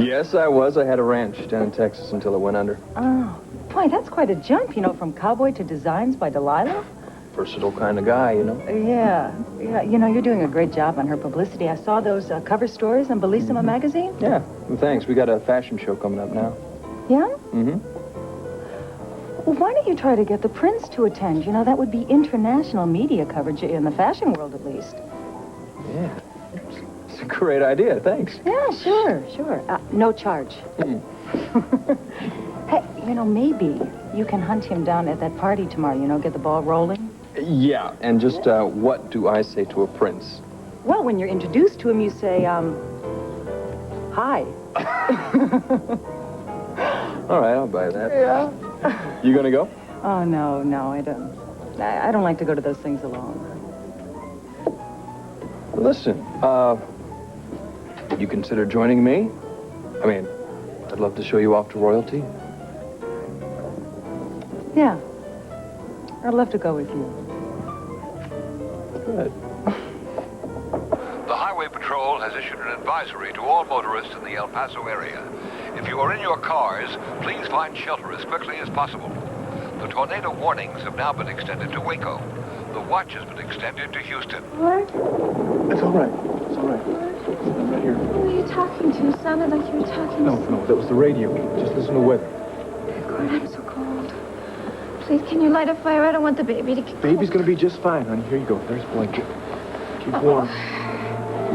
Yes, I was. I had a ranch down in Texas until it went under. Oh, boy, that's quite a jump, from cowboy to designs by Delilah. Versatile kind of guy, Yeah. You're doing a great job on her publicity. I saw those cover stories in Bellissima magazine. Yeah, well, thanks. We got a fashion show coming up now. Yeah? Mm-hmm. Well, why don't you try to get the Prince to attend? That would be international media coverage in the fashion world, at least. Yeah. It's a great idea. Thanks. Yeah, sure. No charge. Hey, maybe you can hunt him down at that party tomorrow, get the ball rolling. Yeah, and just what do I say to a prince? Well, when you're introduced to him, you say, hi. All right, I'll buy that. Yeah. You gonna go? Oh, no, I don't. I don't like to go to those things alone. Listen, you consider joining me? I mean, I'd love to show you off to royalty. Yeah. I'd love to go with you. Good. The Highway Patrol has issued an advisory to all motorists in the El Paso area. If you are in your cars, please find shelter as quickly as possible. The tornado warnings have now been extended to Waco. The watch has been extended to Houston. What? It's all right. It's all right. I'm right here. Who were you talking to? It sounded like you were talking No, that was the radio. Just listen to weather. God, I'm so cold. Please, can you light a fire? I don't want the baby to get Baby's cold. gonna be just fine, honey. Here you go. There's a blanket. Keep warm.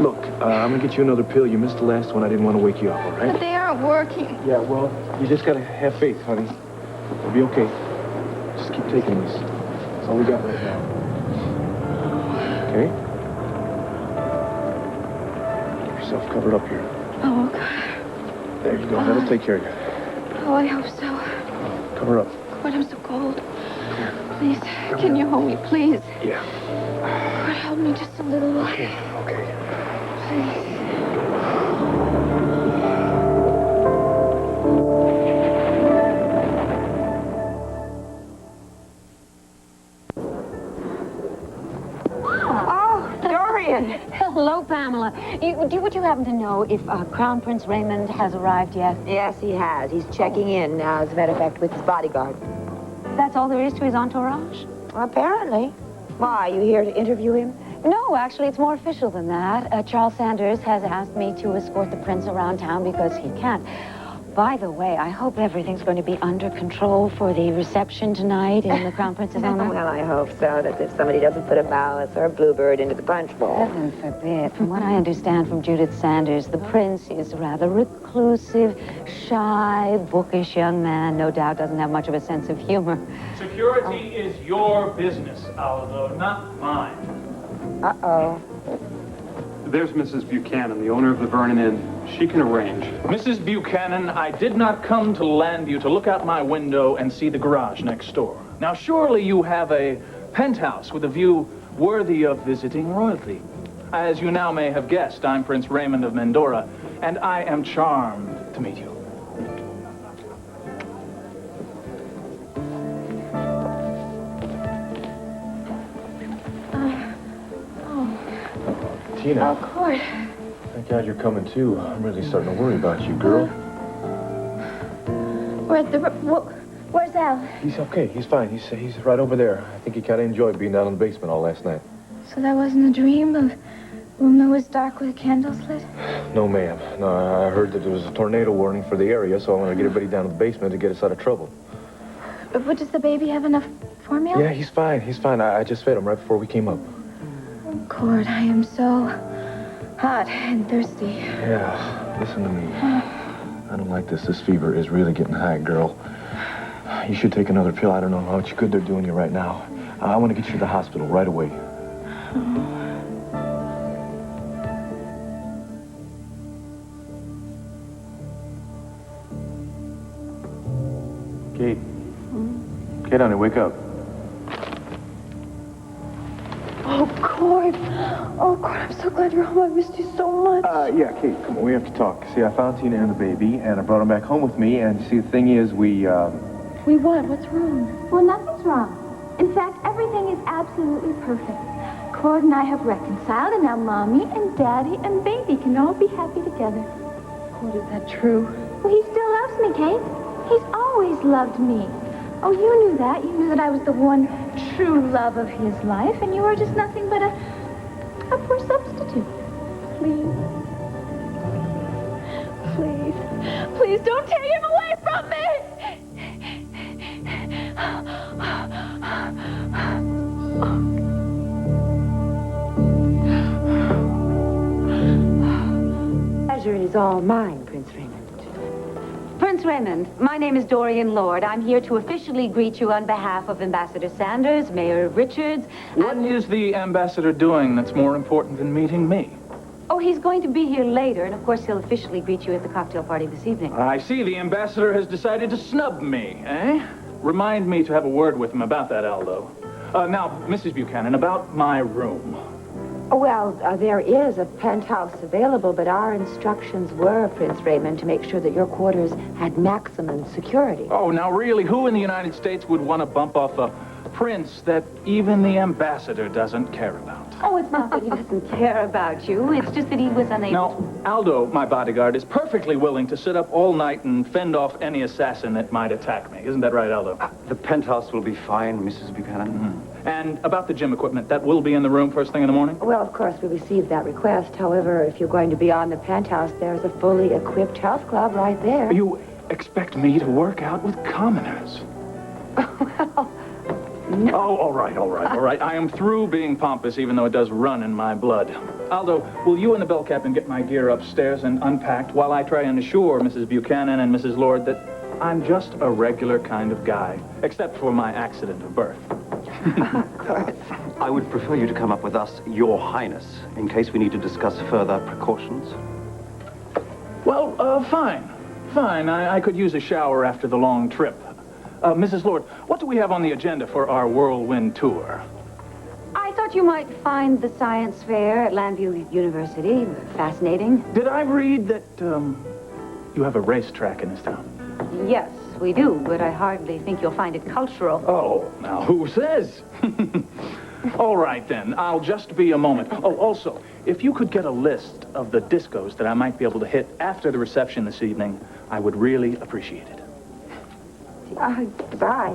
Look, I'm gonna get you another pill. You missed the last one. I didn't want to wake you up, all right? But they aren't working. Yeah, well, you just gotta have faith, honey. It'll be okay. Just keep taking this. That's all we got right now. Okay? Keep yourself covered up here. Oh, God. There you go. That'll take care of you. Oh, I hope so. Cover up. God, I'm so cold. Please, can you hold me, please? Yeah. God, help me just a little. Okay. Please. Hello, Pamela. Would you happen to know if Crown Prince Raymond has arrived yet? Yes, he has. He's checking in now, as a matter of fact, with his bodyguard. That's all there is to his entourage? Apparently. Why, are you here to interview him? No, actually, it's more official than that. Charles Sanders has asked me to escort the prince around town because he can't. By the way, I hope everything's going to be under control for the reception tonight in the Crown Prince's honor. Well, I hope so. That's if somebody doesn't put a mouse or a bluebird into the punch bowl. Heaven forbid. From what I understand from Judith Sanders, the prince is a rather reclusive, shy, bookish young man. No doubt doesn't have much of a sense of humor. Security is your business, Aldo, not mine. Uh-oh. There's Mrs. Buchanan, the owner of the Vernon Inn. She can arrange. Mrs. Buchanan, I did not come to land you to look out my window and see the garage next door. Now, surely you have a penthouse with a view worthy of visiting royalty. As you now may have guessed, I'm Prince Raymond of Mendora, and I am charmed to meet you. Tina. Oh, Court. Thank God you're coming, too. I'm really starting to worry about you, girl. Where's Al? He's okay. He's fine. He's right over there. I think he kind of enjoyed being down in the basement all last night. So that wasn't a dream? A room that was dark with candles lit? No, ma'am. No, I heard that there was a tornado warning for the area, so I want to get everybody down to the basement to get us out of trouble. But does the baby have enough formula? Yeah, he's fine. He's fine. I just fed him right before we came up. Oh, Court, I am so hot and thirsty. Yeah, listen to me. I don't like this. This fever is really getting high, girl. You should take another pill. I don't know how much good they're doing you right now. I want to get you to the hospital right away. Kate. Kate, honey, wake up. Oh, Court. Oh, Court, I'm so glad you're home. I missed you so much. Yeah, Kate, come on. We have to talk. See, I found Tina and the baby, and I brought them back home with me, and see, the thing is, We what? What's wrong? Well, nothing's wrong. In fact, everything is absolutely perfect. Cord and I have reconciled, and now Mommy and Daddy and Baby can all be happy together. Cord, is that true? Well, he still loves me, Kate. He's always loved me. Oh, you knew that. You knew that I was the one true love of his life, and you were just nothing but a poor substitute. Please. Please. Please don't take him away from me! Pleasure is all mine, Prince Raymond. Prince Raymond, my name is Dorian Lord. I'm here to officially greet you on behalf of Ambassador Sanders, Mayor Richards. What is the ambassador doing that's more important than meeting me? Oh, he's going to be here later, and of course he'll officially greet you at the cocktail party this evening. I see the ambassador has decided to snub me, eh? Remind me to have a word with him about that, Aldo. Now, Mrs. Buchanan, about my room. Well, there is a penthouse available, but our instructions were, Prince Raymond, to make sure that your quarters had maximum security. Oh, now really, who in the United States would want to bump off a prince that even the ambassador doesn't care about? Oh, it's not that he doesn't care about you. It's just that he was unable Now, Aldo, my bodyguard, is perfectly willing to sit up all night and fend off any assassin that might attack me. Isn't that right, Aldo? The penthouse will be fine, Mrs. Buchanan. Mm-hmm. And about the gym equipment, that will be in the room first thing in the morning? Well, of course, we received that request. However, if you're going to be on the penthouse, there's a fully equipped health club right there. You expect me to work out with commoners? Well, no. Oh, all right. I am through being pompous, even though it does run in my blood. Aldo, will you and the bell captain get my gear upstairs and unpacked while I try and assure Mrs. Buchanan and Mrs. Lord that I'm just a regular kind of guy, except for my accident of birth? Of course. I would prefer you to come up with us, Your Highness, in case we need to discuss further precautions. Well, fine. I could use a shower after the long trip. Mrs. Lord, what do we have on the agenda for our whirlwind tour? I thought you might find the science fair at Landview University fascinating. Did I read that, you have a racetrack in this town? Yes, we do, but I hardly think you'll find it cultural. Oh, now who says? All right, then. I'll just be a moment. Oh, also, if you could get a list of the discos that I might be able to hit after the reception this evening, I would really appreciate it. Goodbye.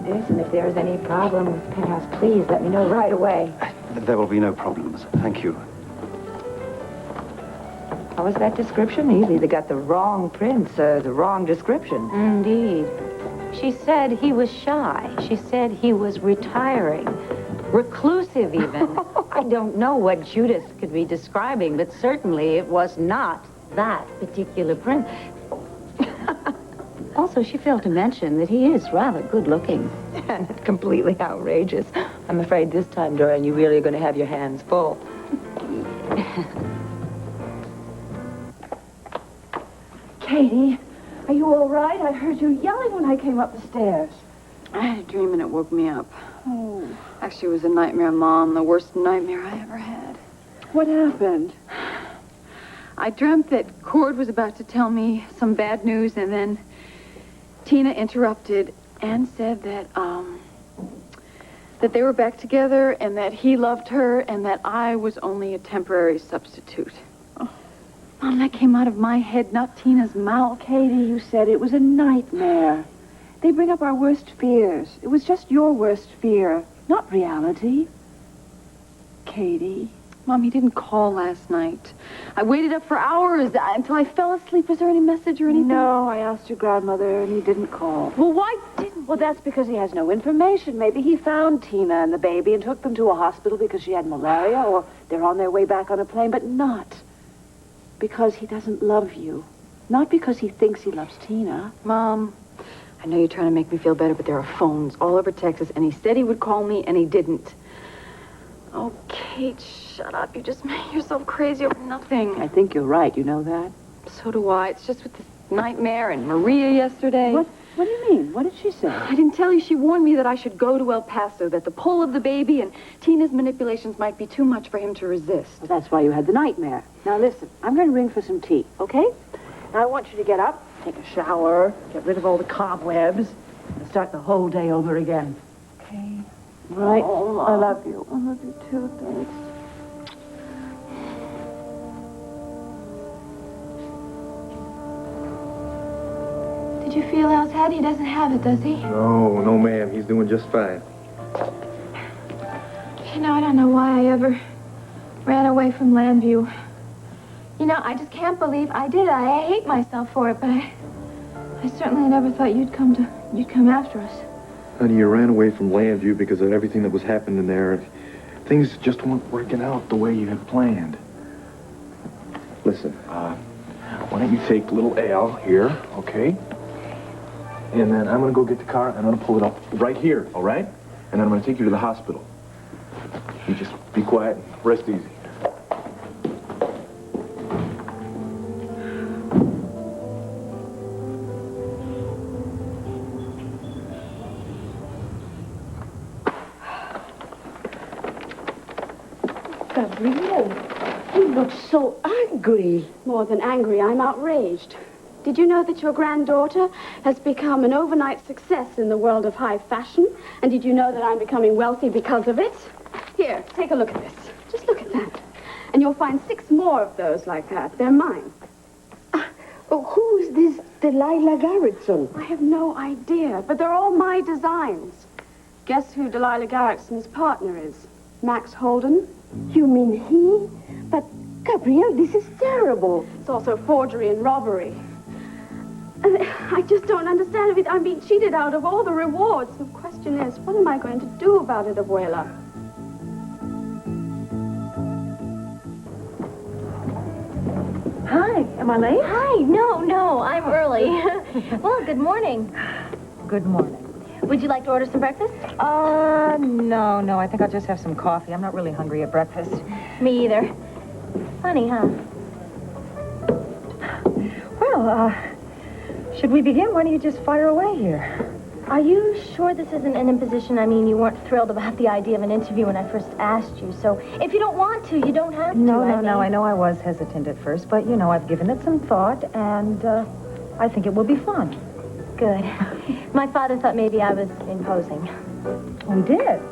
Listen, if there's any problem with the penthouse, please let me know right away. There will be no problems. Thank you. How was that description? Easily they got the wrong prince, the wrong description. Indeed. She said he was shy. She said he was retiring. Reclusive, even. I don't know what Judas could be describing, but certainly it was not that particular prince. Also, she failed to mention that he is rather good-looking. And it's completely outrageous. I'm afraid this time, Dorian, you really are going to have your hands full. Katie, are you all right? I heard you yelling when I came up the stairs. I had a dream and it woke me up. Oh. Actually, it was a nightmare, Mom. The worst nightmare I ever had. What happened? I dreamt that Cord was about to tell me some bad news, and then Tina interrupted and said that they were back together and that he loved her and that I was only a temporary substitute. Oh. Mom, that came out of my head, not Tina's mouth. Katie, you said it was a nightmare. They bring up our worst fears. It was just your worst fear, not reality. Katie. Mom, he didn't call last night. I waited up for hours until I fell asleep. Was there any message or anything? No, I asked your grandmother, and he didn't call. Well, why didn't... Well, that's because he has no information. Maybe he found Tina and the baby and took them to a hospital because she had malaria, or they're on their way back on a plane, but not because he doesn't love you. Not because he thinks he loves Tina. Mom, I know you're trying to make me feel better, but there are phones all over Texas, and he said he would call me, and he didn't. Oh, Kate, shut up. You just made yourself crazy over nothing. I think you're right. You know that? So do I. It's just with this nightmare and Maria yesterday. What do you mean? What did she say? I didn't tell you. She warned me that I should go to El Paso, that the pull of the baby and Tina's manipulations might be too much for him to resist. Well, that's why you had the nightmare. Now, listen, I'm going to ring for some tea, okay? Now, I want you to get up, take a shower, get rid of all the cobwebs, and start the whole day over again. Okay? All right? Oh, Mom. I love you. I love you too, thanks. Did you feel else had? He doesn't have it, does he? No, ma'am. He's doing just fine. You know, I don't know why I ever ran away from Landview. You know, I just can't believe I did it. I hate myself for it, but I certainly never thought you'd come after us. Honey, you ran away from Landview because of everything that was happening there. Things just weren't working out the way you had planned. Listen, why don't you take little Al here, okay? And then I'm gonna go get the car and I'm gonna pull it up right here, all right? And then I'm gonna take you to the hospital. You just be quiet, rest easy. Gabriel, you look so angry. More than angry, I'm outraged. Did you know that your granddaughter has become an overnight success in the world of high fashion? And did you know that I'm becoming wealthy because of it? Here, take a look at this. Just look at that. And you'll find 6 more of those like that. They're mine. Who is this Delilah Garretson? I have no idea, but they're all my designs. Guess who Delilah Garretson's partner is? Max Holden. You mean he? But, Gabriel, this is terrible. It's also forgery and robbery. I just don't understand it. I'm being cheated out of all the rewards. The question is, what am I going to do about it, Abuela? Hi, am I late? Hi, no, I'm early. Well, good morning. Good morning. Would you like to order some breakfast? No, I think I'll just have some coffee. I'm not really hungry at breakfast. Me either. Funny, huh? Well, should we begin? Why don't you just fire away here? Are you sure this isn't an imposition? I mean, you weren't thrilled about the idea of an interview when I first asked you, so if you don't want to, you don't have to. No, I know I was hesitant at first, but, you know, I've given it some thought, and I think it will be fun. Good. My father thought maybe I was imposing. We did.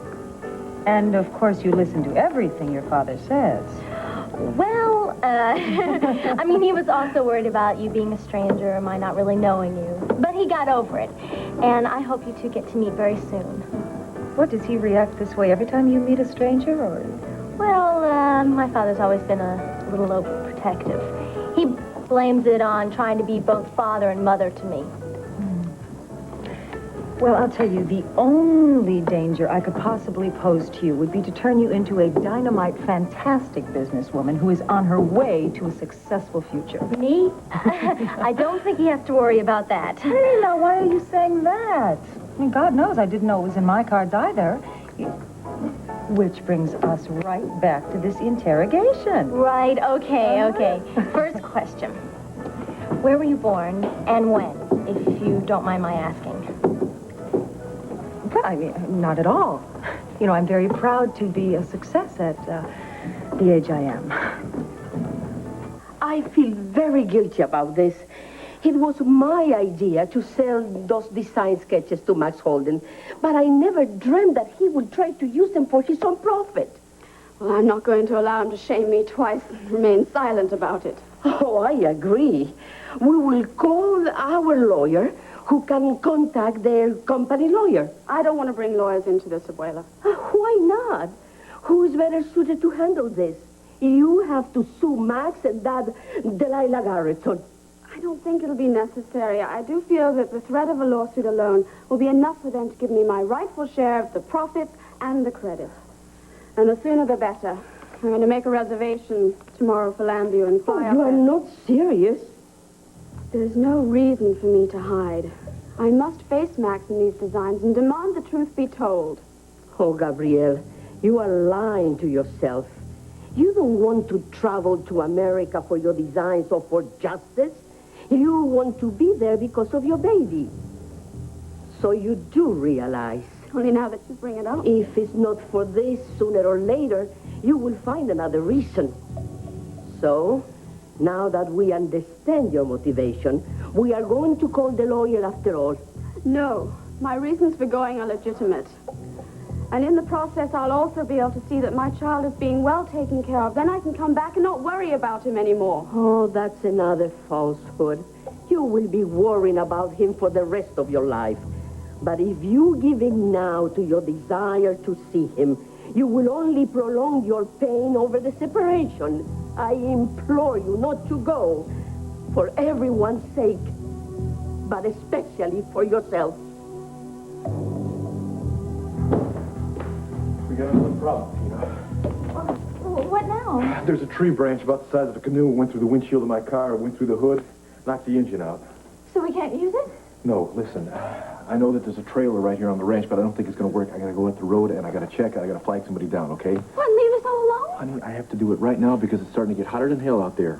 And, of course, you listen to everything your father says. Well, I mean, he was also worried about you being a stranger and my not really knowing you. But he got over it. And I hope you two get to meet very soon. What, does he react this way every time you meet a stranger, or...? Well, my father's always been a little overprotective. He blames it on trying to be both father and mother to me. Well, I'll tell you, the only danger I could possibly pose to you would be to turn you into a dynamite, fantastic businesswoman who is on her way to a successful future. Me? I don't think he has to worry about that. Hey, now, why are you saying that? I mean, God knows I didn't know it was in my cards either. Which brings us right back to this interrogation. Right, okay. First question. Where were you born and when, if you don't mind my asking? I mean, not at all. You know, I'm very proud to be a success at the age I am. I feel very guilty about this. It was my idea to sell those design sketches to Max Holden, but I never dreamed that he would try to use them for his own profit. Well, I'm not going to allow him to shame me twice and remain silent about it. Oh, I agree. We will call our lawyer, who can contact their company lawyer. I don't want to bring lawyers into this, Abuela. Why not? Who is better suited to handle this? You have to sue Max and that Delilah Garretson. I don't think it'll be necessary. I do feel that the threat of a lawsuit alone will be enough for them to give me my rightful share of the profits and the credit. And the sooner the better. I'm going to make a reservation tomorrow for Landview and fly up You are there. not serious? There's no reason for me to hide. I must face Max in these designs and demand the truth be told. Oh, Gabrielle, you are lying to yourself. You don't want to travel to America for your designs or for justice. You want to be there because of your baby. So you do realize. Only now that you bring it up. If it's not for this, sooner or later, you will find another reason. So, now that we understand your motivation, we are going to call the lawyer after all. No, my reasons for going are legitimate. And in the process, I'll also be able to see that my child is being well taken care of. Then I can come back and not worry about him anymore. Oh, that's another falsehood. You you will be worrying about him for the rest of your life. But if you give in now to your desire to see him, you will only prolong your pain over the separation. I implore you not to go, for everyone's sake, but especially for yourself. We got another problem, Tina. What now? There's a tree branch about the size of a canoe. It went through the windshield of my car, it went through the hood, knocked the engine out. So we can't use it? No, listen. I know that there's a trailer right here on the ranch, but I don't think it's going to work. I got to go up the road, and I got to check. I got to flag somebody down, okay? What, leave us all alone? Honey, I have to do it right now because it's starting to get hotter than hell out there.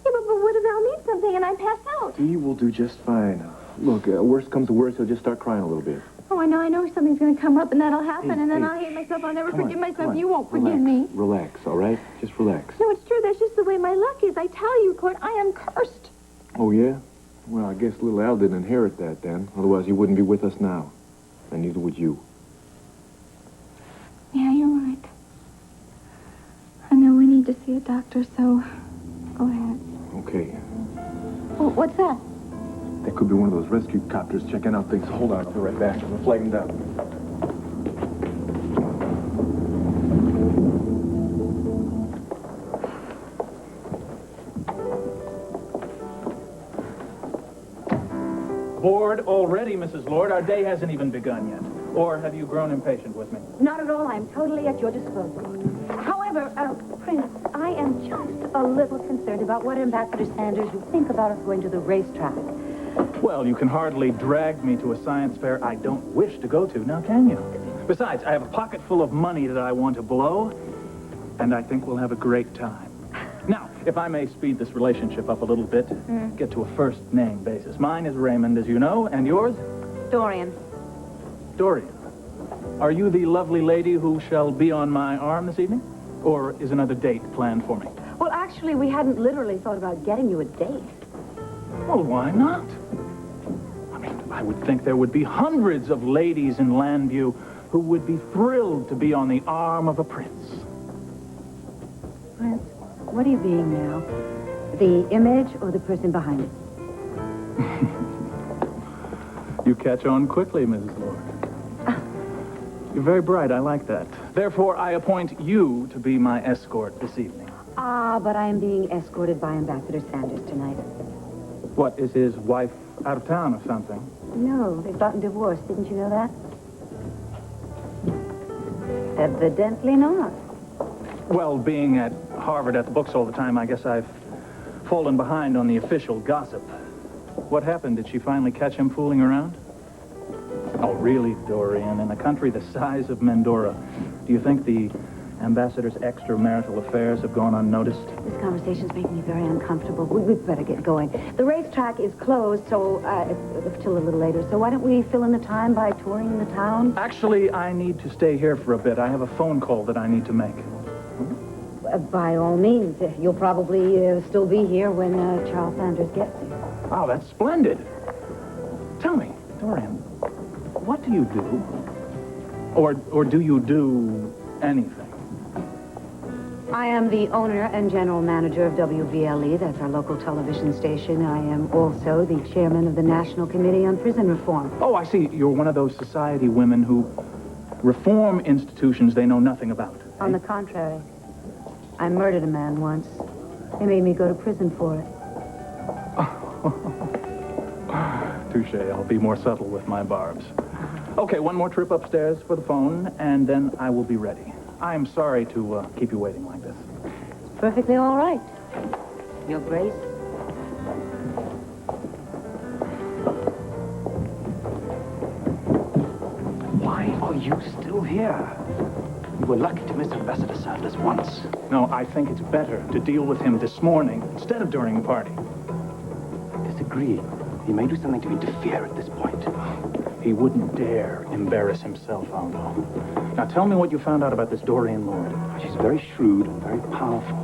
Yeah, but what if Al needs something and I pass out? He will do just fine. Look, worst comes to worst, he'll just start crying a little bit. Oh, I know something's going to come up and that'll happen, Hey, and then hey. I'll hate myself. I'll never Come forgive on, myself. come You on. won't forgive Relax. me. Relax, all right? Just relax. No, it's true. That's just the way my luck is. I tell you, Court, I am cursed. Oh, yeah? Well, I guess little Al didn't inherit that then. Otherwise, he wouldn't be with us now. And neither would you. Yeah, you're right. I know we need to see a doctor, so go ahead. Okay. Well, what's that? That could be one of those rescue copters checking out things. Hold on, I'll be right back. I'm gonna flag him down. Bored already, Mrs. Lord. Our day hasn't even begun yet. Or have you grown impatient with me? Not at all. I'm totally at your disposal. However, Prince, I am just a little concerned about what Ambassador Sanders would think about us going to the racetrack. Well, you can hardly drag me to a science fair I don't wish to go to, now can you? Besides, I have a pocket full of money that I want to blow, and I think we'll have a great time. Now, if I may speed this relationship up a little bit, get to a first-name basis. Mine is Raymond, as you know, and yours? Dorian. Dorian. Are you the lovely lady who shall be on my arm this evening? Or is another date planned for me? Well, actually, we hadn't literally thought about getting you a date. Well, why not? I mean, I would think there would be hundreds of ladies in Landview who would be thrilled to be on the arm of a prince. Prince, what are you being now? The image or the person behind it? You catch on quickly, Mrs. Lord. You're very bright. I like that. Therefore, I appoint you to be my escort this evening. But I am being escorted by Ambassador Sanders tonight. What, is his wife out of town or something? No, they've gotten divorced. Didn't you know that? Evidently not. Well, being at Harvard at the books all the time, I guess I've fallen behind on the official gossip. What happened? Did she finally catch him fooling around? Oh, really, Dorian? In a country the size of Mendora, do you think the ambassador's extramarital affairs have gone unnoticed? This conversation's making me very uncomfortable. We'd better get going. The racetrack is closed, so till a little later. So why don't we fill in the time by touring the town? Actually, I need to stay here for a bit. I have a phone call that I need to make. By all means. You'll probably still be here when Charles Sanders gets here. Wow, that's splendid. Tell me, Dorian, what do you do? Or do you do anything? I am the owner and general manager of WVLE. That's our local television station. I am also the chairman of the National Committee on Prison Reform. Oh, I see. You're one of those society women who reform institutions they know nothing about. On the contrary, I murdered a man once. They made me go to prison for it. Touche. I'll be more subtle with my barbs. Okay, one more trip upstairs for the phone, and then I will be ready. I'm sorry to keep you waiting like this. Perfectly all right. Your Grace. Why are you still here? You were lucky to miss Ambassador Sanders once. No, I think it's better to deal with him this morning instead of during the party. I disagree. He may do something to interfere at this point. He wouldn't dare embarrass himself, Aldo. Now tell me what you found out about this Dorian Lord. She's very shrewd and very powerful.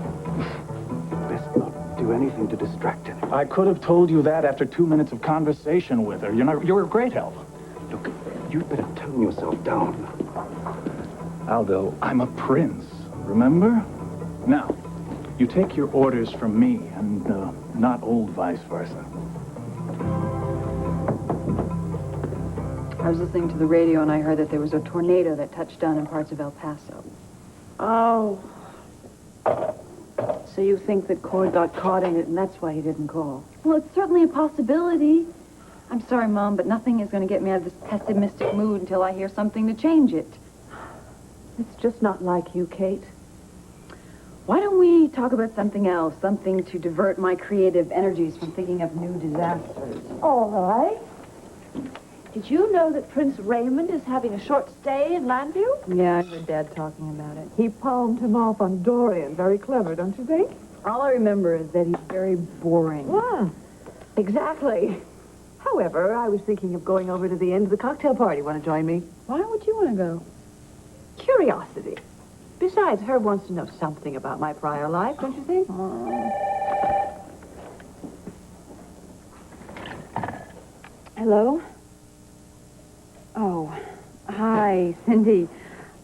Best not do anything to distract him. I could have told you that after 2 minutes of conversation with her. You're a great help. Look, you'd better tone yourself down. Aldo, I'm a prince, remember? Now, you take your orders from me and not old vice versa. I was listening to the radio and I heard that there was a tornado that touched down in parts of El Paso. Oh. So you think that Cord got caught in it and that's why he didn't call? Well, it's certainly a possibility. I'm sorry, Mom, but nothing is going to get me out of this pessimistic mood until I hear something to change it. It's just not like you, Kate. Why don't we talk about something else? Something to divert my creative energies from thinking of new disasters. All right. Did you know that Prince Raymond is having a short stay in Landview? Yeah, I heard Dad talking about it. He palmed him off on Dorian. Very clever, don't you think? All I remember is that he's very boring. Yeah, exactly. However, I was thinking of going over to the end of the cocktail party. Want to join me? Why would you want to go? Curiosity. Besides, Herb wants to know something about my prior life, don't you think? Hello? Oh, hi, Cindy.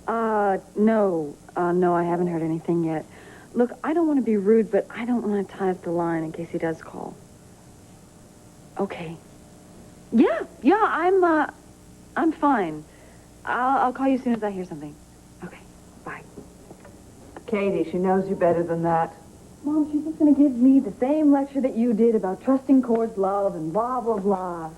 No, I haven't heard anything yet. Look, I don't want to be rude, but I don't want to tie up the line in case he does call. Okay. Yeah, I'm fine. I'll call you as soon as I hear something. Okay, bye. Katie, she knows you better than that. Mom, she's just going to give me the same lecture that you did about trusting Cord's love and blah, blah, blah.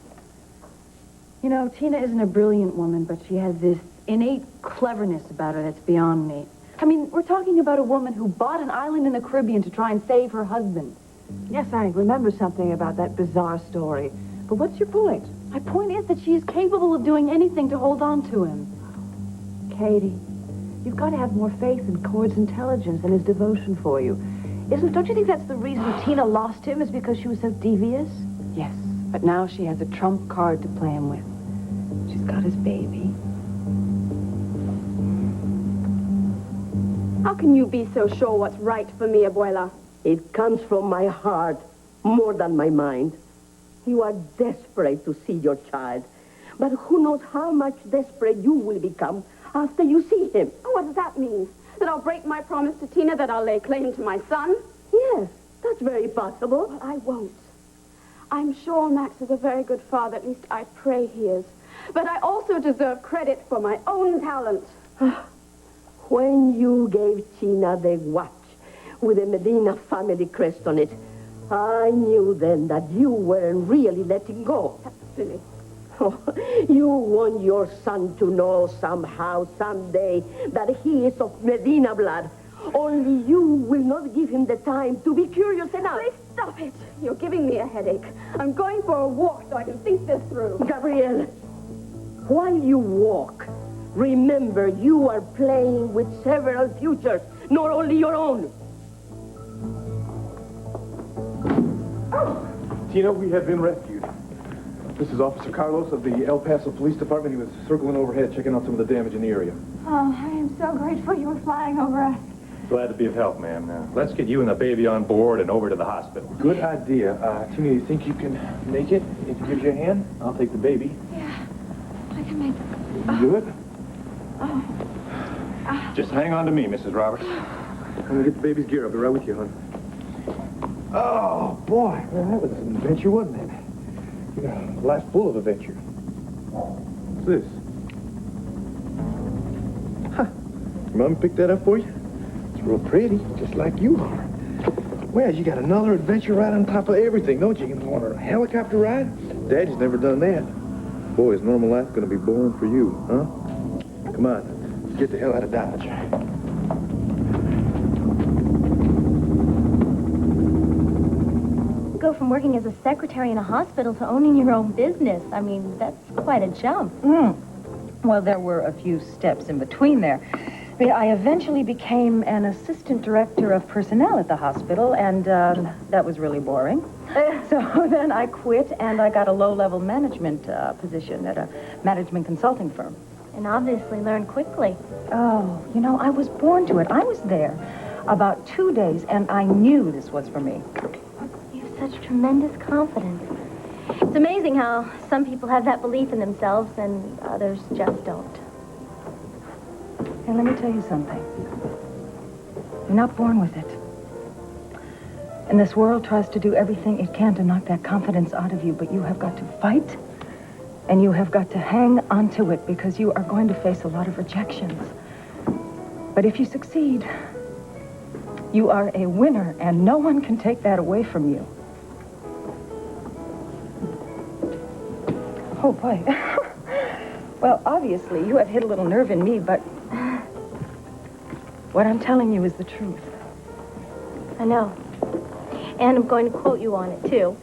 You know, Tina isn't a brilliant woman, but she has this innate cleverness about her that's beyond me. I mean, we're talking about a woman who bought an island in the Caribbean to try and save her husband. Yes, I remember something about that bizarre story. But what's your point? My point is that she is capable of doing anything to hold on to him. Katie, you've got to have more faith in Cord's intelligence and his devotion for you. Don't you think that's the reason Tina lost him, is because she was so devious? Yes, but now she has a trump card to play him with. She's got his baby. How can you be so sure what's right for me, Abuela? It comes from my heart more than my mind. You are desperate to see your child. But who knows how much desperate you will become after you see him. Oh, what does that mean? That I'll break my promise to Tina that I'll lay claim to my son? Yes, that's very possible. Well, I won't. I'm sure Max is a very good father. At least I pray he is. But I also deserve credit for my own talent. When you gave Tina the watch with the Medina family crest on it, I knew then that you weren't really letting go. That's silly. You want your son to know somehow, someday, that he is of Medina blood. Only you will not give him the time to be curious enough. Please stop it. You're giving me a headache. I'm going for a walk so I can think this through. Gabrielle, while you walk, remember you are playing with several futures, not only your own. Tina, we have been rescued. This is Officer Carlos of the El Paso Police Department. He was circling overhead, checking out some of the damage in the area. Oh, I am so grateful you were flying over us. Glad to be of help, ma'am. Now, let's get you and the baby on board and over to the hospital. Good idea. Tina, you think you can make it? If you give you a hand, I'll take the baby. Yeah, I can make it. You good? Just hang on to me, Mrs. Roberts. I'm gonna get the baby's gear. I'll be right with you, hon. Oh, boy. Well, that was an adventure, wasn't it? You know, life full of adventure. What's this? Huh. Your mom picked that up for you? It's real pretty, just like you are. Well, you got another adventure right on top of everything, don't you? You can go on a helicopter ride? Daddy's never done that. Boy, is normal life gonna be boring for you, huh? Come on, let's get the hell out of Dodge. Go from working as a secretary in a hospital to owning your own business. I mean, that's quite a jump. Well, there were a few steps in between there. I eventually became an assistant director of personnel at the hospital, and that was really boring. So then I quit, and I got a low-level management position at a management consulting firm. And obviously learned quickly. Oh, you know, I was born to it. I was there about 2 days, and I knew this was for me. You have such tremendous confidence. It's amazing how some people have that belief in themselves and others just don't. And let me tell you something. You're not born with it. And this world tries to do everything it can to knock that confidence out of you, but you have got to fight, and you have got to hang onto it because you are going to face a lot of rejections. But if you succeed, you are a winner, and no one can take that away from you. Oh, boy. Well, obviously, you have hit a little nerve in me, but what I'm telling you is the truth. I know. And I'm going to quote you on it, too.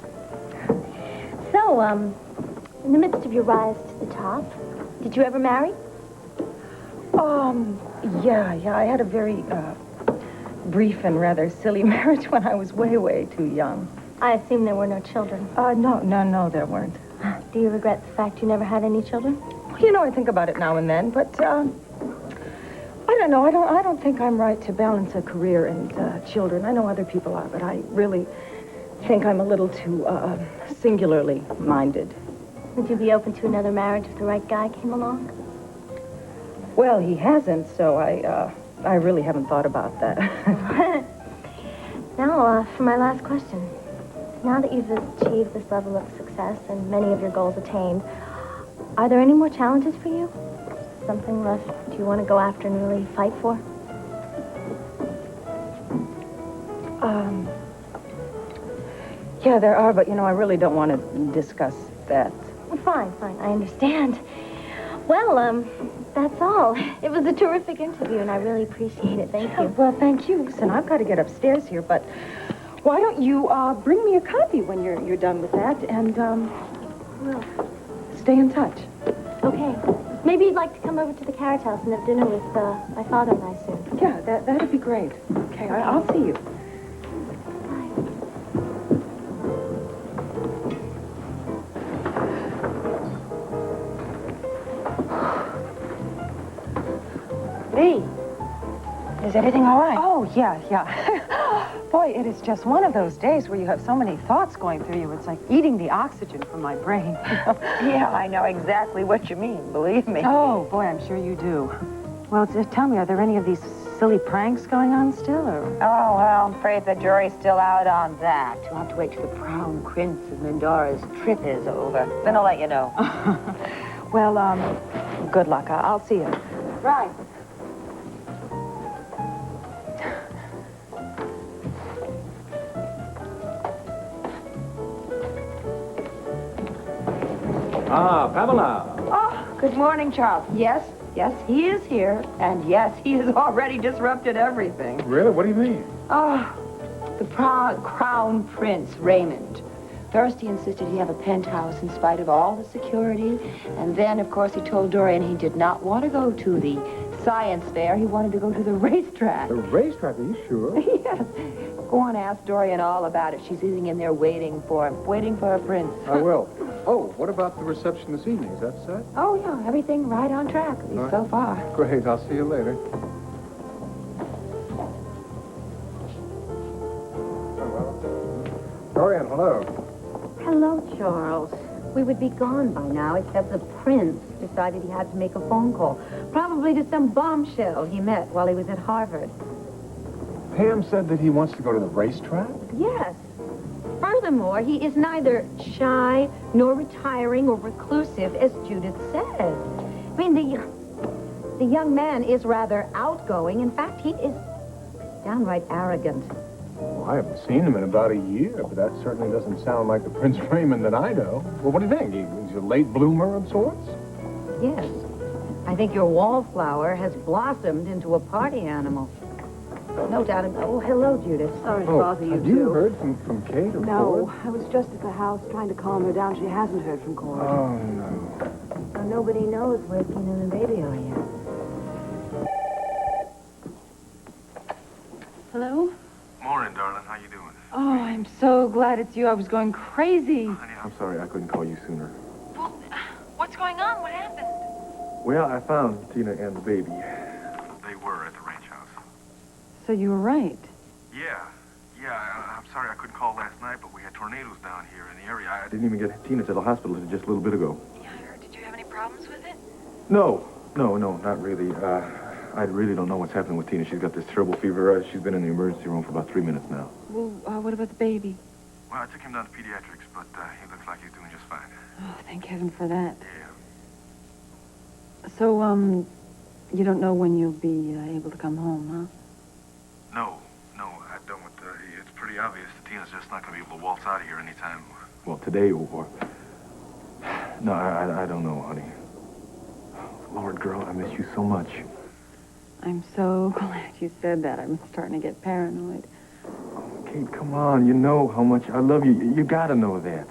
So, in the midst of your rise to the top, did you ever marry? Yeah, I had a very, brief and rather silly marriage when I was way, way too young. I assume there were no children. No, there weren't. Do you regret the fact you never had any children? You know, I think about it now and then, but, I don't know. I don't think I'm right to balance a career and, children. I know other people are, but I really think I'm a little too, singularly minded. Would you be open to another marriage if the right guy came along? Well, he hasn't, so I really haven't thought about that. Now, for my last question. Now that you've achieved this level of success and many of your goals attained, are there any more challenges for you? Something left you want to go after and really fight for? Yeah, there are, but, I really don't want to discuss that. Well, fine, I understand. Well, that's all. It was a terrific interview, and I really appreciate it. Thank you. Well, thank you. Listen, I've got to get upstairs here, but why don't you, bring me a copy when you're done with that, and, Well, stay in touch. okay. Maybe you'd like to come over to the carriage house and have dinner with, my father and I soon. Yeah, that'd be great. Okay, I'll see you. Lee, is everything all right? Oh, yeah. Boy, it is just one of those days where you have so many thoughts going through you. It's like eating the oxygen from my brain. Yeah, I know exactly what you mean, believe me. Oh, boy, I'm sure you do. Well, tell me, are there any of these silly pranks going on still, or? Oh, well, I'm afraid the jury's still out on that. You'll have to wait till the Crown Prince of Mendora's trip is over. Then I'll let you know. Well, good luck. I'll see you. Right. Pamela. Oh, good morning, Charles. Yes, he is here. And yes, he has already disrupted everything. Really? What do you mean? Oh, the proud Crown Prince, Raymond. First, he insisted he have a penthouse in spite of all the security. And then, of course, he told Dorian he did not want to go to the science fair. He wanted to go to the racetrack. The racetrack? Are you sure? Yes. Go on, ask Dorian all about it. She's sitting in there waiting for him, waiting for her prince. I will. Oh, what about the reception this evening? Is that set? Oh, yeah, everything right on track, at least so far. Great. I'll see you later. Dorian, hello. Hello, Charles. We would be gone by now, except the prince decided he had to make a phone call. Probably to some bombshell he met while he was at Harvard. Pam said that he wants to go to the racetrack? Yes. Furthermore, he is neither shy nor retiring or reclusive, as Judith said. I mean, the young man is rather outgoing. In fact, he is downright arrogant. Well, I haven't seen him in about a year, but that certainly doesn't sound like the Prince Raymond that I know. Well, what do you think? He's a late bloomer of sorts? Yes. I think your wallflower has blossomed into a party animal. No doubt. Oh, hello, Judith. Sorry to bother you, have too. you heard from Kate or No, Ford? I was just at the house trying to calm her down. She hasn't heard from Cord. Oh, no. Well, nobody knows where Tina and the baby are yet. Hello? Morning, darling. How you doing? Oh, I'm so glad it's you. I was going crazy. Honey, I'm sorry I couldn't call you sooner. Well, what's going on? What happened? Well, I found Tina and the baby. They were at the ranch house. So you were right. Yeah. I'm sorry I couldn't call last night, but we had tornadoes down here in the area. I didn't even get Tina to the hospital just a little bit ago. Yeah, I heard. Did you have any problems with it? No, not really. I really don't know what's happening with Tina. She's got this terrible fever. She's been in the emergency room for about 3 minutes now. Well, what about the baby? Well, I took him down to pediatrics, but he looks like he's doing just fine. Oh, thank heaven for that. Yeah. So, you don't know when you'll be able to come home, huh? No, I don't. It's pretty obvious that Tina's just not going to be able to waltz out of here anytime. Well, today or... No, I don't know, honey. Lord, girl, I miss you so much. I'm so glad you said that. I'm starting to get paranoid. Kate, come on. You know how much I love you. You gotta know that.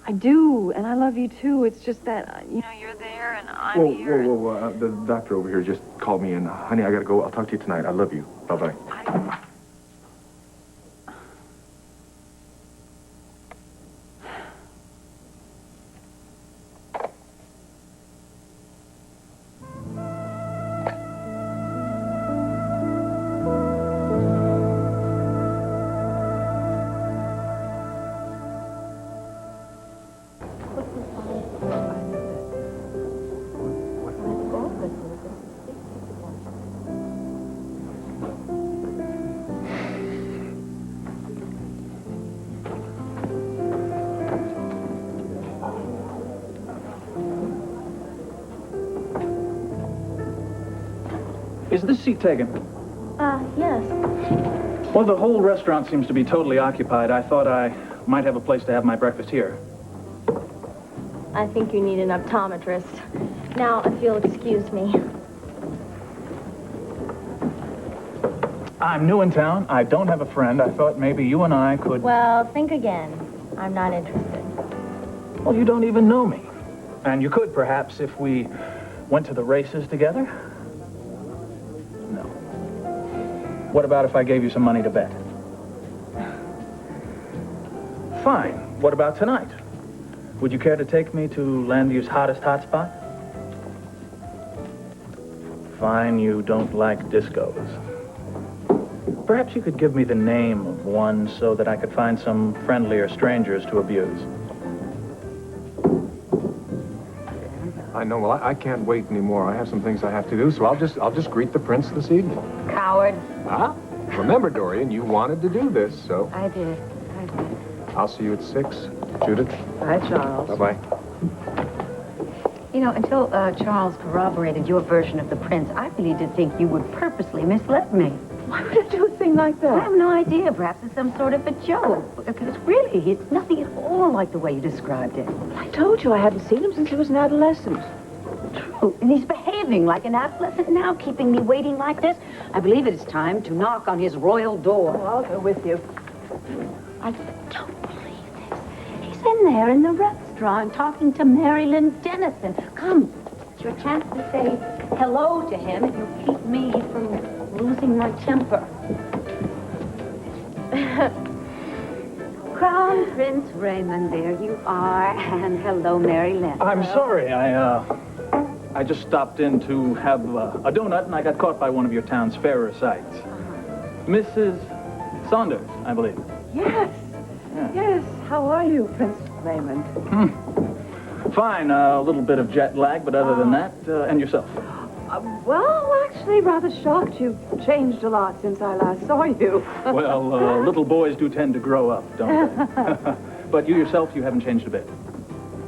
I do, and I love you too. It's just that, you're there and I'm here. Whoa. The doctor over here just called me, and honey, I gotta go. I'll talk to you tonight. I love you. Bye-bye. Is this seat taken? Yes. Well, the whole restaurant seems to be totally occupied. I thought I might have a place to have my breakfast here. I think you need an optometrist. Now, if you'll excuse me. I'm new in town. I don't have a friend. I thought maybe you and I could... Well, think again. I'm not interested. Well, you don't even know me. And you could, perhaps, if we went to the races together? No. What about if I gave you some money to bet? Fine. What about tonight? Would you care to take me to Landview's hottest hotspot? Fine, you don't like discos. Perhaps you could give me the name of one so that I could find some friendlier strangers to abuse. I know. Well, I can't wait anymore. I have some things I have to do, so I'll just greet the prince this evening. Coward. Huh? Remember, Dorian, you wanted to do this, so... I did. I'll see you at 6. Judith? Bye, Charles. Bye-bye. You know, until Charles corroborated your version of the prince, I really did think you would purposely misled me. Why would I do a thing like that? I have no idea. Perhaps it's some sort of a joke. Because really, it's nothing at all like the way you described it. I told you I hadn't seen him since he was an adolescent. True. And he's behaving like an adolescent now, keeping me waiting like this. I believe it is time to knock on his royal door. Oh, I'll go with you. I don't believe this. He's in there in the restaurant talking to Marilyn Dennison. Come. It's your chance to say hello to him and you'll keep me from losing my temper. Crown Prince Raymond, there you are. And hello, Mary Lynn. I'm sorry. I just stopped in to have a donut, and I got caught by one of your town's fairer sights. Mrs. Saunders, I believe. Yes. Yeah. Yes. How are you, Prince Raymond? Fine. A little bit of jet lag, but other than that, and yourself? Well, actually, rather shocked. You've changed a lot since I last saw you. Well, little boys do tend to grow up, don't they? But you yourself, you haven't changed a bit.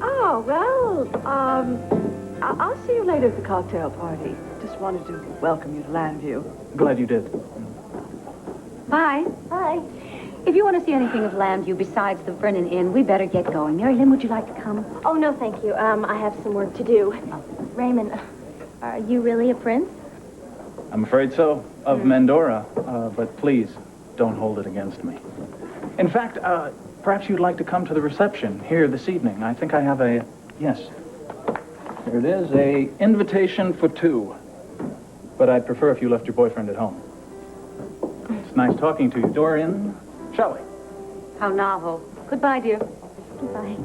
Oh, well, I'll see you later at the cocktail party. Just wanted to welcome you to Landview. Glad you did. Bye. Hi. If you want to see anything of Landview besides the Vernon Inn, we better get going. Mary Lynn, would you like to come? Oh, no, thank you. I have some work to do. Raymond, are you really a prince? I'm afraid so, of Mendora. But please, don't hold it against me. In fact, perhaps you'd like to come to the reception here this evening. I think I have a... Yes. Here it is, a invitation for 2. But I'd prefer if you left your boyfriend at home. It's nice talking to you. Dorian, shall we? How novel. Goodbye, dear. Goodbye.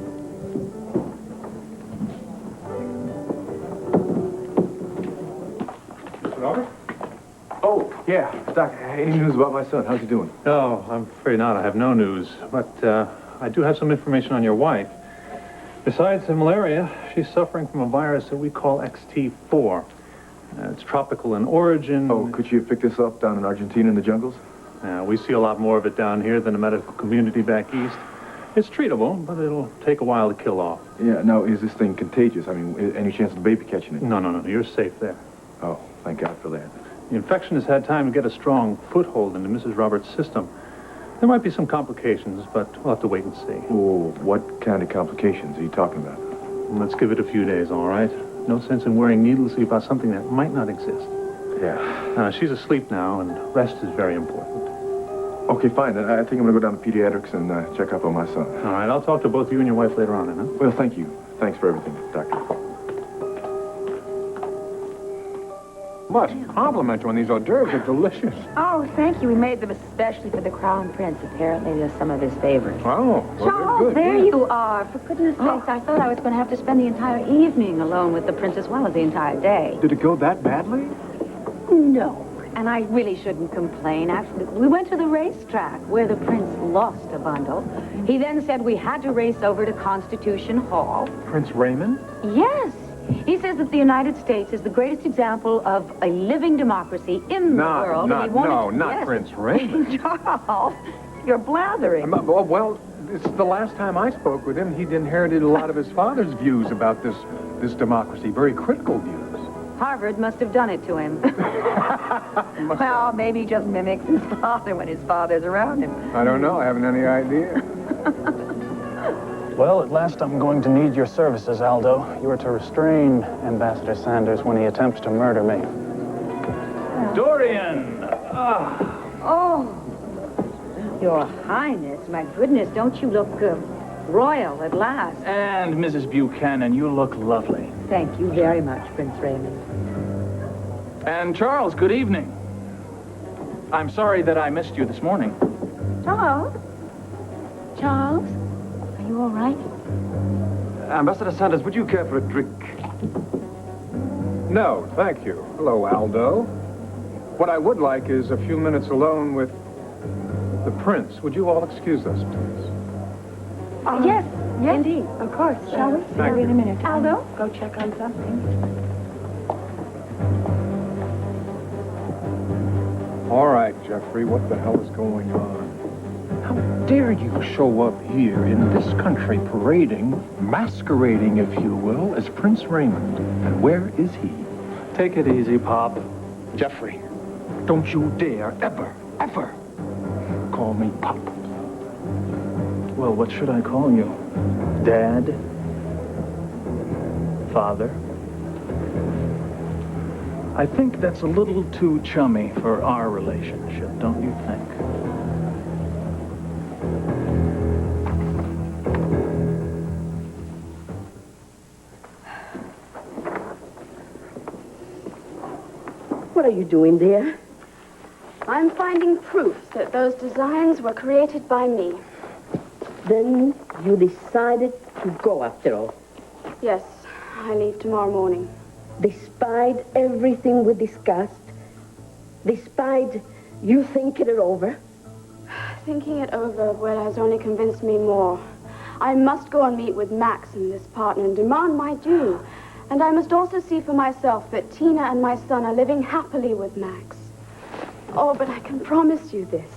Mr. Robert? Oh, yeah. Doc, any news about my son? How's he doing? No, I'm afraid not. I have no news. But I do have some information on your wife. Besides the malaria, she's suffering from a virus that we call XT4. It's tropical in origin. Oh, could you pick this up down in Argentina in the jungles? We see a lot more of it down here than the medical community back east. It's treatable, but it'll take a while to kill off. Yeah, now, is this thing contagious? I mean, any chance of the baby catching it? No. You're safe there. Oh, thank God for that. The infection has had time to get a strong foothold into Mrs. Roberts' system. There might be some complications, but we'll have to wait and see. Oh, what kind of complications are you talking about? Let's give it a few days, all right? No sense in worrying needlessly about something that might not exist. Yeah. She's asleep now, and rest is very important. Okay, fine. I think I'm going to go down to pediatrics and check up on my son. All right, I'll talk to both you and your wife later on, huh? Well, thank you. Thanks for everything, Doctor. Must compliment you on these hors d'oeuvres. They're delicious. Oh, thank you. We made them especially for the Crown Prince. Apparently, they're some of his favorites. Oh, well, Charles, good. there you are. For goodness sakes, I thought I was going to have to spend the entire evening alone with the prince as well as the entire day. Did it go that badly? No. And I really shouldn't complain. Actually, we went to the racetrack where the prince lost a bundle. He then said we had to race over to Constitution Hall. Prince Raymond? Yes. He says that the United States is the greatest example of a living democracy in the world. Not Yes. Prince Raymond. Charles, you're blathering. Well, it's the last time I spoke with him. He'd inherited a lot of his father's views about this democracy, very critical views. Harvard must have done it to him. Well, maybe he just mimics his father when his father's around him. I don't know. I haven't any idea. Well, at last I'm going to need your services, Aldo. You are to restrain Ambassador Sanders when he attempts to murder me. Dorian! Oh, Your Highness, my goodness, don't you look royal at last? And Mrs. Buchanan, you look lovely. Thank you very much, Prince Raymond. And Charles, good evening. I'm sorry that I missed you this morning. Charles? Charles? Are you all right? Ambassador Sanders, would you care for a drink? No, thank you. Hello, Aldo. What I would like is a few minutes alone with the prince. Would you all excuse us, please? Yes, indeed. Of course. Shall we? Thank In a you. minute. Aldo, go check on something. All right, Jeffrey, what the hell is going on? How dare you show up here in this country parading, masquerading, if you will, as Prince Raymond? And where is he? Take it easy, Pop. Jeffrey. Don't you dare ever call me Pop. Well, what should I call you? Dad? Father? I think that's a little too chummy for our relationship, don't you think? What are you doing there? I'm finding proof that those designs were created by me. Then you decided to go after all. Yes, I leave tomorrow morning. Despite everything we discussed, despite you thinking it over. Thinking it over, well, has only convinced me more. I must go and meet with Max and this partner and demand my due. And I must also see for myself that Tina and my son are living happily with Max. Oh, but I can promise you this.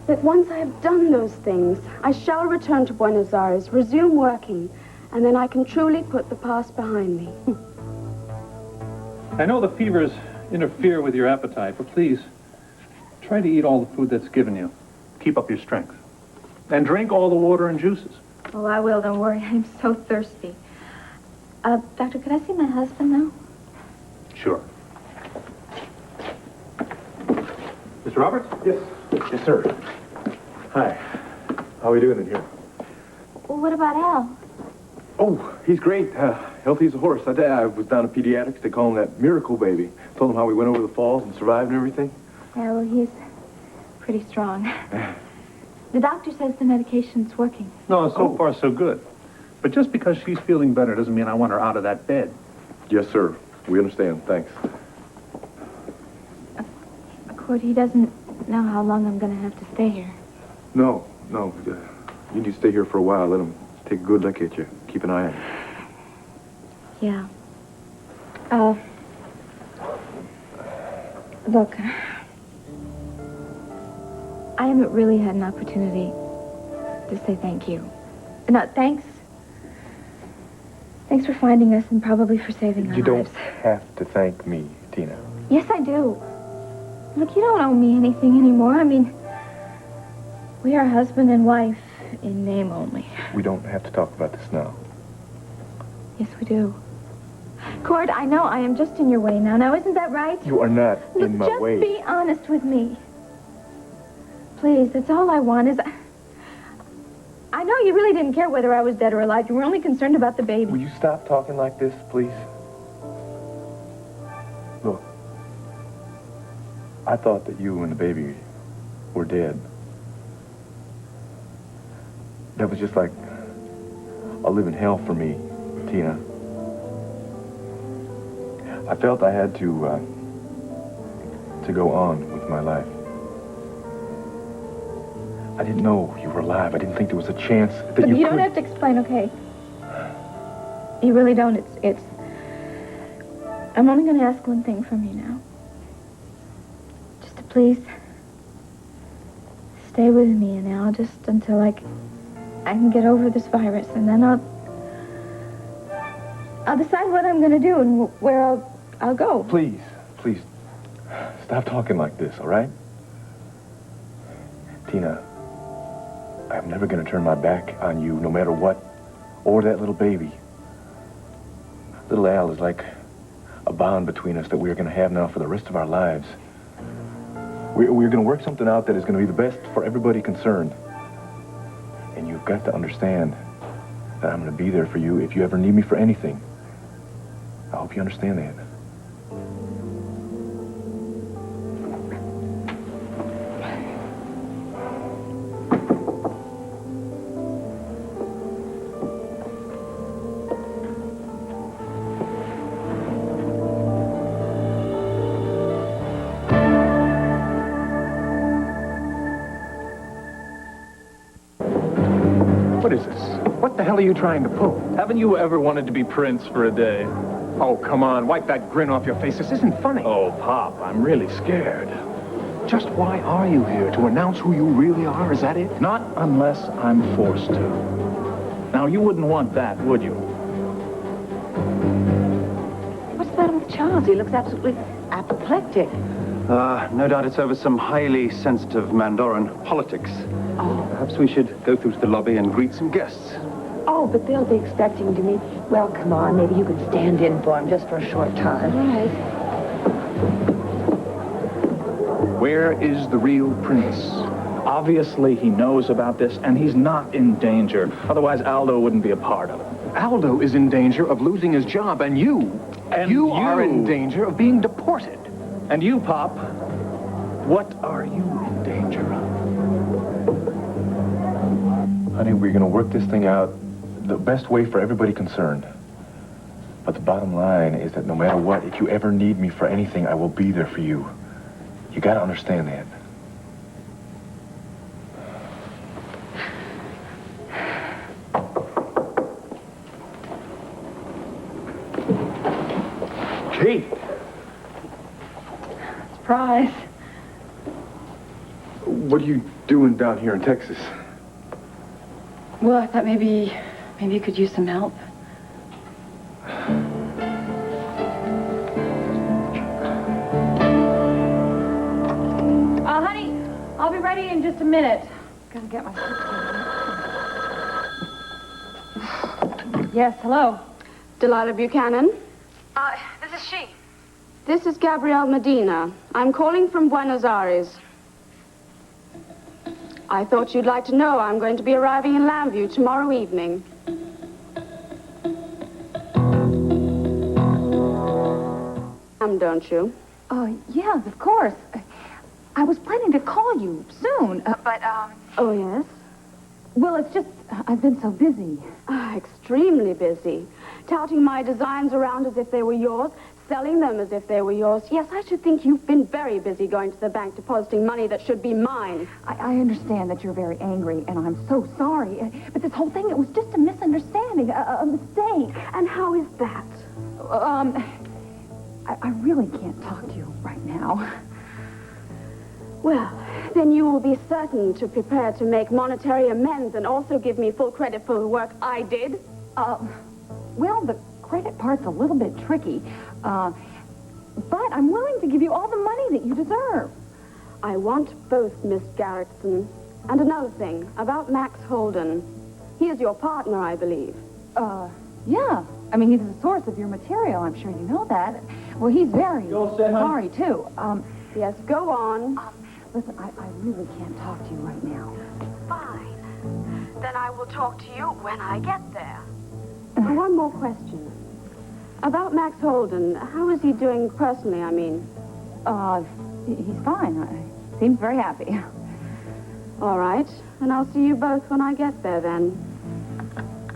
That once I have done those things, I shall return to Buenos Aires, resume working, and then I can truly put the past behind me. I know the fevers interfere with your appetite, but please, try to eat all the food that's given you. Keep up your strength. And drink all the water and juices. Oh, I will. Don't worry. I'm so thirsty. Doctor, could I see my husband now? Sure. Mr. Roberts? Yes. Yes, sir. Hi. How are we doing in here? Well, what about Al? Oh, he's great. Healthy as a horse. I was down at pediatrics. They call him that miracle baby. Told him how we went over the falls and survived and everything. Yeah, well, he's pretty strong. The doctor says the medication's working. No, so far so good. But just because she's feeling better doesn't mean I want her out of that bed. Yes, sir. We understand. Thanks. Of course, he doesn't know how long I'm going to have to stay here. No. You need to stay here for a while. Let him take a good look at you. Keep an eye on you. Yeah. Look, I haven't really had an opportunity to say thank you. No, thanks. Thanks for finding us and probably for saving our You lives. don't have to thank me, Tina. Yes, I do. Look, you don't owe me anything anymore. I mean, we are husband and wife in name only. We don't have to talk about this now. Yes, we do. Cord, I know I am just in your way now. Now, isn't that right? You are not Look, in my just way. be honest with me. Please, that's all I want is... I know you really didn't care whether I was dead or alive. You were only concerned about the baby. Will you stop talking like this, please? Look, I thought that you and the baby were dead. That was just like a living hell for me, Tina. I felt I had to go on with my life. I didn't know you were alive. I didn't think there was a chance that Look, you you could. don't have to explain, okay? You really don't. It's... I'm only going to ask one thing from you now. Just to please stay with me now, just until I can get over this virus, and then I'll decide what I'm going to do and where I'll go. Please, stop talking like this, all right? Tina, I'm never going to turn my back on you, no matter what, or that little baby. Little Al is like a bond between us that we're going to have now for the rest of our lives. We're going to work something out that is going to be the best for everybody concerned. And you've got to understand that I'm going to be there for you if you ever need me for anything. I hope you understand that. What is this? What the hell are you trying to pull? Haven't you ever wanted to be Prince for a day? Oh, come on. Wipe that grin off your face. This isn't funny. Oh, Pop, I'm really scared. Just why are you here? To announce who you really are? Is that it? Not unless I'm forced to. Now, you wouldn't want that, would you? What's the matter with Charles? He looks absolutely apoplectic. No doubt it's over some highly sensitive Mandoran politics. Oh. Perhaps we should go through to the lobby and greet some guests. Oh, but they'll be expecting to meet... Well, come on, maybe you can stand in for him just for a short time. Right. Where is the real prince? Obviously, he knows about this, and he's not in danger. Otherwise, Aldo wouldn't be a part of it. Aldo is in danger of losing his job, and you are in danger of being deported. And you, Pop, what are you in danger of? Honey, we're going to work this thing out the best way for everybody concerned. But the bottom line is that no matter what, if you ever need me for anything, I will be there for you. You got to understand that. Kate! Surprise. What are you doing down here in Texas? Well, I thought maybe you could use some help. Honey, I'll be ready in just a minute. Gotta get my suitcase. Yes, hello. Delilah Buchanan. This is she. This is Gabrielle Medina. I'm calling from Buenos Aires. I thought you'd like to know I'm going to be arriving in Lambview tomorrow evening. Don't you? Oh, yes, of course. I was planning to call you soon, but, Oh, yes? well, it's just, I've been so busy. Extremely busy. Touting my designs around as if they were yours, selling them as if they were yours. Yes, I should think you've been very busy going to the bank depositing money that should be mine. I understand that you're very angry, and I'm so sorry. But this whole thing, it was just a misunderstanding, a mistake. And how is that? I really can't talk to you right now. certain to prepare to make monetary amends and also give me full credit for the work I did? Well, the credit part's a little bit tricky. But I'm willing to give you all the money that you deserve. I want both, Miss Garrettson. And another thing, about Max Holden. He is your partner, I believe. Yeah. I mean, he's the source of your material. I'm sure you know that. Well, he's very sorry, too. Yes, go on. Listen, I really can't talk to you right now. Fine. Then I will talk to you when I get there. One more question. About Max Holden, how is he doing personally, I mean? He's fine. Seems very happy. All right. And I'll see you both when I get there, then.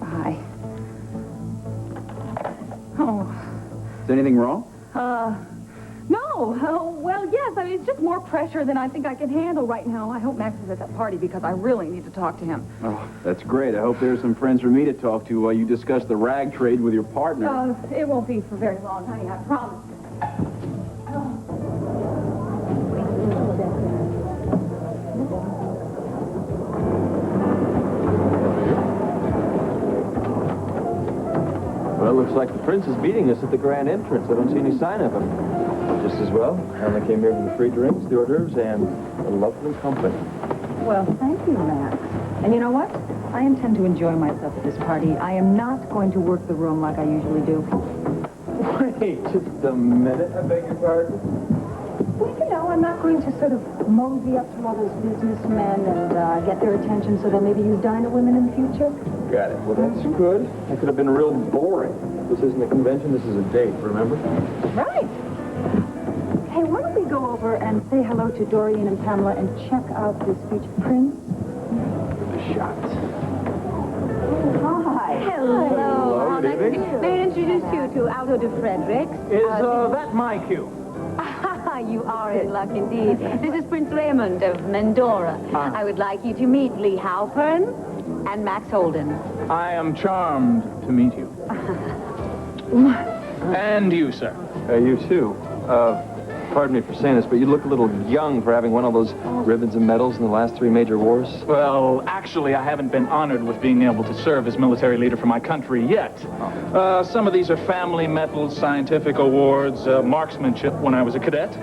Bye. Oh. Is anything wrong? No. Well, yes. I mean, it's just more pressure than I think I can handle right now. I hope Max is at that party because I really need to talk to him. Oh, that's great. I hope there's some friends for me to talk to while you discuss the rag trade with your partner. It won't be for very long, honey. I promise. Well, looks like the prince is meeting us at the grand entrance. I don't see any sign of him. Just as well. I only came here for the free drinks, the hors d'oeuvres, and a lovely company. Well, thank you, Max. And you know what? I intend to enjoy myself at this party. I am not going to work the room like I usually do. Wait just a minute. I beg your pardon? Well, you know, I'm not going to sort of mosey up to all those businessmen and get their attention so they'll maybe use diner women in the future. Got it. Well, that's good. That could have been real boring. This isn't a convention. This is a date, remember? Right. Hey, why don't we go over and say hello to Dorian and Pamela and check out this future prince? The shot. Hi. Hello. Good evening. May I introduce you to Aldo de Fredericks? Is that my cue? You are in luck indeed. This is Prince Raymond of Mendora. I would like you to meet Lee Halpern and Max Holden. I am charmed to meet you. And you, sir. You too. Pardon me for saying this, but you look a little young for having won all those ribbons and medals in the last 3 major wars. Well, actually, I haven't been honored with being able to serve as military leader for my country yet. Some of these are family medals, scientific awards, marksmanship when I was a cadet.